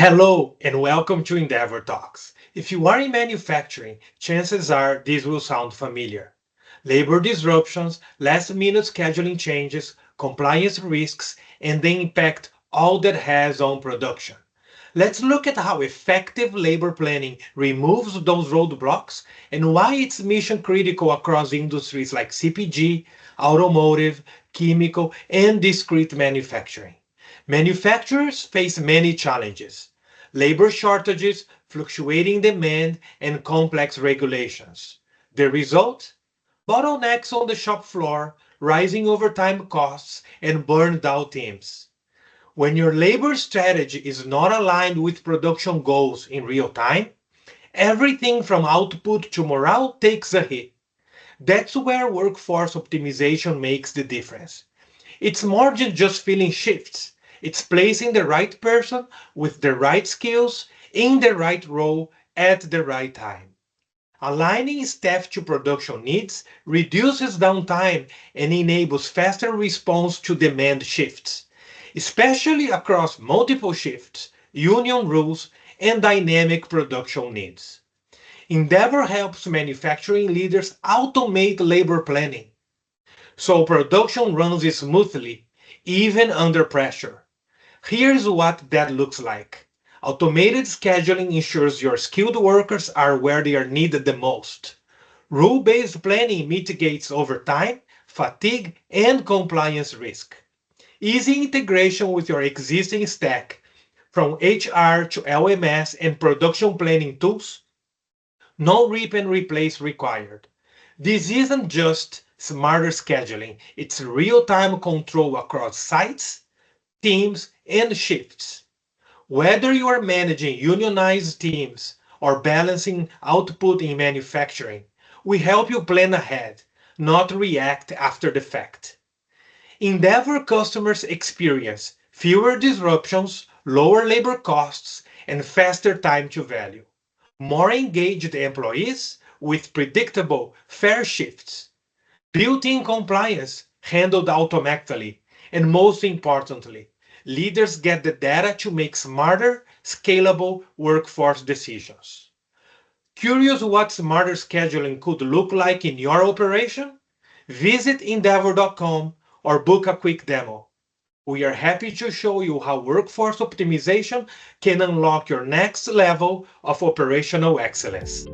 Hello and welcome to Indeavor Talks. If you are in manufacturing, chances are this will sound familiar. Labor disruptions, last minute scheduling changes, compliance risks, and the impact all that has on production. Let's look at how effective labor planning removes those roadblocks and why it's mission critical across industries like CPG, automotive, chemical, and discrete manufacturing. Manufacturers face many challenges: labor shortages, fluctuating demand, and complex regulations. The result? Bottlenecks on the shop floor, rising overtime costs, and burned out teams. When your labor strategy is not aligned with production goals in real time, everything from output to morale takes a hit. That's where workforce optimization makes the difference. It's more than just filling shifts. It's placing the right person with the right skills in the right role at the right time. Aligning staff to production needs reduces downtime and enables faster response to demand shifts, especially across multiple shifts, union rules, and dynamic production needs. Endeavor helps manufacturing leaders automate labor planning so production runs smoothly, even under pressure. Here's what that looks like. Automated scheduling ensures your skilled workers are where they are needed the most. Rule-based planning mitigates overtime, fatigue, and compliance risk. Easy integration with your existing stack, from HR to LMS and production planning tools. No rip and replace required. This isn't just smarter scheduling, it's real time control across sites, teams, and shifts. Whether you are managing unionized teams or balancing output in manufacturing, we help you plan ahead, not react after the fact. Endeavor customers experience fewer disruptions, lower labor costs, and faster time to value. More engaged employees with predictable, fair shifts, built-in compliance handled automatically, and most importantly, leaders get the data to make smarter, scalable workforce decisions. Curious what smarter scheduling could look like in your operation? Visit Indeavor.com or book a quick demo. We are happy to show you how workforce optimization can unlock your next level of operational excellence.